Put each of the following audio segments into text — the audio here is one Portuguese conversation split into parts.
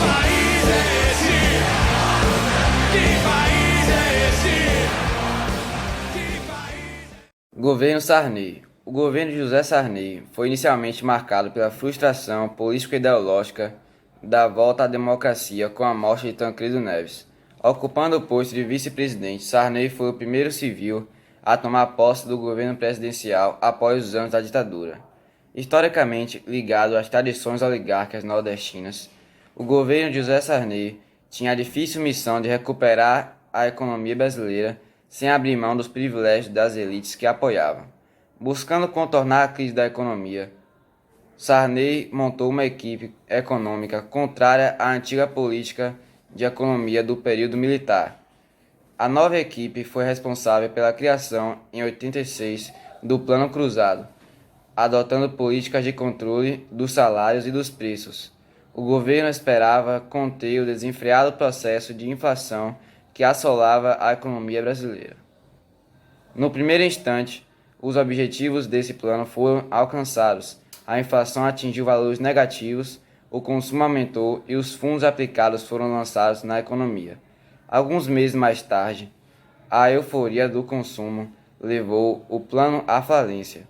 país é esse? Que país é esse? Que país... Governo Sarney. O governo de José Sarney foi inicialmente marcado pela frustração político-ideológica da volta à democracia com a morte de Tancredo Neves. Ocupando o posto de vice-presidente, Sarney foi o primeiro civil a tomar posse do governo presidencial após os anos da ditadura. Historicamente ligado às tradições oligárquicas nordestinas, o governo de José Sarney tinha a difícil missão de recuperar a economia brasileira sem abrir mão dos privilégios das elites que apoiavam. Buscando contornar a crise da economia, Sarney montou uma equipe econômica contrária à antiga política de economia do período militar. A nova equipe foi responsável pela criação, em 86, do Plano Cruzado, adotando políticas de controle dos salários e dos preços. O governo esperava conter o desenfreado processo de inflação que assolava a economia brasileira. No primeiro instante, os objetivos desse plano foram alcançados. A inflação atingiu valores negativos, o consumo aumentou e os fundos aplicados foram lançados na economia. Alguns meses mais tarde, a euforia do consumo levou o plano à falência.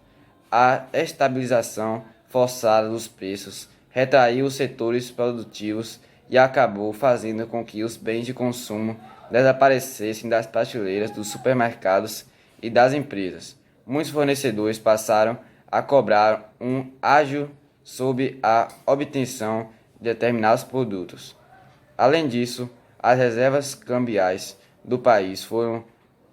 A estabilização forçada dos preços retraiu os setores produtivos e acabou fazendo com que os bens de consumo desaparecessem das prateleiras dos supermercados e das empresas. Muitos fornecedores passaram a cobrar um ágio sobre a obtenção de determinados produtos. Além disso, as reservas cambiais do país foram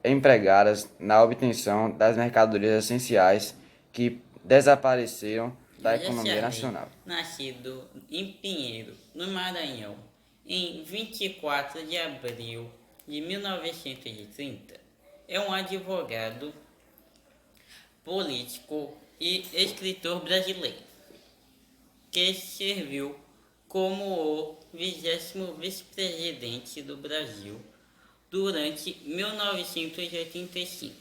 empregadas na obtenção das mercadorias essenciais que desapareceram da economia nacional. Nascido em Pinheiro, no Maranhão, em 24 de abril de 1930, é um advogado, político e escritor brasileiro, que serviu como o 20º vice-presidente do Brasil durante 1985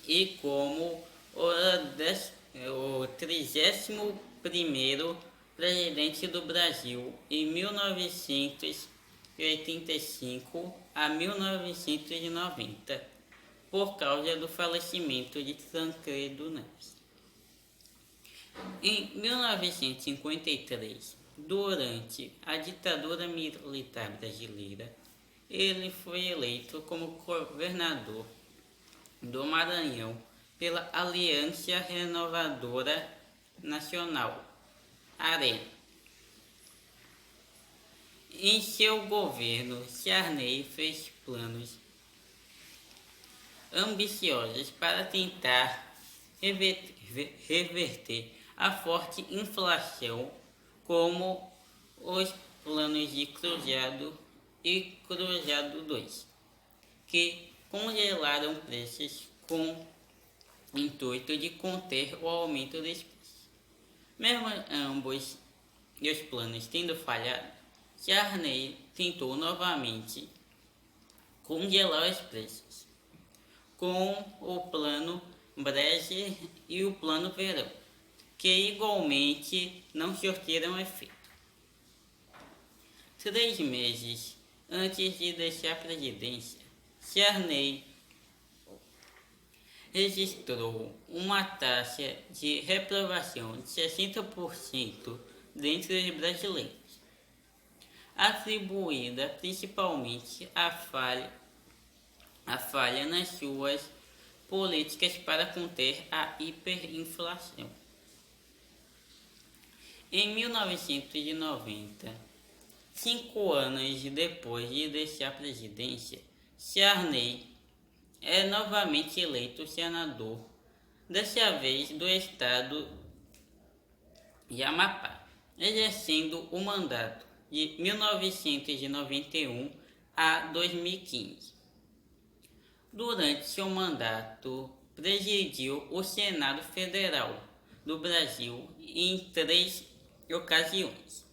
e como o 31º presidente do Brasil em 1985 a 1990, por causa do falecimento de Tancredo Neves. Em 1953, durante a ditadura militar brasileira, ele foi eleito como governador do Maranhão pela Aliança Renovadora Nacional, ARENA. Em seu governo, Sarney fez planos ambiciosos para tentar reverter a forte inflação, como os planos de Cruzado e Cruzado II, que congelaram preços com o intuito de conter o aumento dos preços. Mesmo ambos os planos tendo falhado, Sarney tentou novamente congelar os preços, com o plano Brecht e o plano Verão, que igualmente não surtiram efeito. 3 meses antes de deixar a presidência, Sarney registrou uma taxa de reprovação de 60% dentre os brasileiros, atribuída principalmente à falha nas suas políticas para conter a hiperinflação. Em 1990, 5 anos depois de deixar a presidência, Sarney é novamente eleito senador, dessa vez do estado de Amapá, exercendo o mandato de 1991 a 2015. Durante seu mandato, presidiu o Senado Federal do Brasil em 3 ocasiões.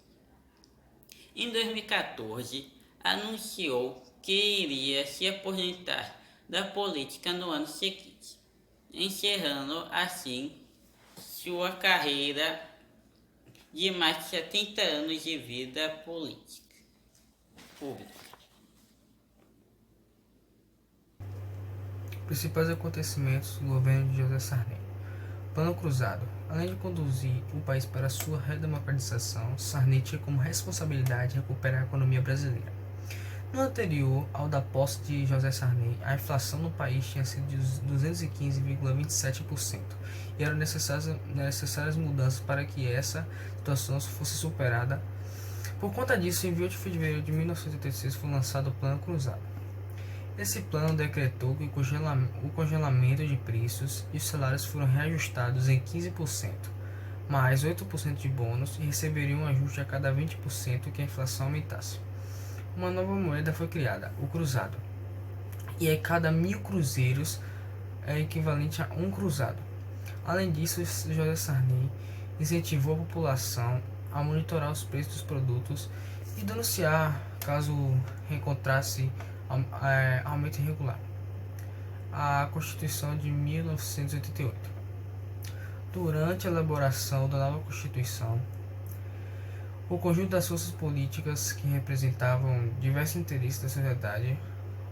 Em 2014, anunciou que iria se aposentar da política no ano seguinte, encerrando assim sua carreira de mais de 70 anos de vida política pública. Principais acontecimentos do governo de José Sarney. Plano Cruzado. Além de conduzir o país para sua redemocratização, Sarney tinha como responsabilidade recuperar a economia brasileira. No anterior ao da posse de José Sarney, a inflação no país tinha sido de 215,27% e eram necessárias mudanças para que essa situação fosse superada. Por conta disso, em 28 de fevereiro de 1986 foi lançado o Plano Cruzado. Esse plano decretou que o congelamento de preços e os salários foram reajustados em 15%, mais 8% de bônus, e receberiam um ajuste a cada 20% que a inflação aumentasse. Uma nova moeda foi criada, o cruzado, e a cada 1.000 cruzeiros é equivalente a um cruzado. Além disso, José Sarney incentivou a população a monitorar os preços dos produtos e denunciar caso encontrasse aumento irregular. A Constituição de 1988. Durante a elaboração da nova Constituição, o conjunto das forças políticas que representavam diversos interesses da sociedade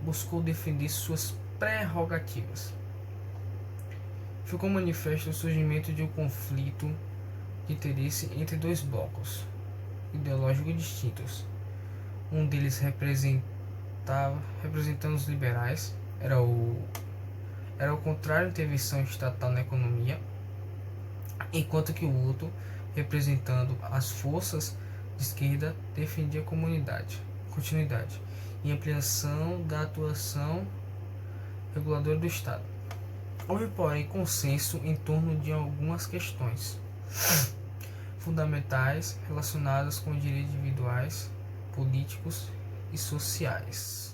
buscou defender suas prerrogativas. Ficou manifesto o surgimento de um conflito de interesse entre dois blocos ideológicos distintos. Um deles representando os liberais, era o contrário à intervenção estatal na economia, enquanto que o outro, representando as forças de esquerda, defendia a continuidade e ampliação da atuação reguladora do Estado. Houve, porém, consenso em torno de algumas questões fundamentais relacionadas com direitos individuais, políticos e sociais.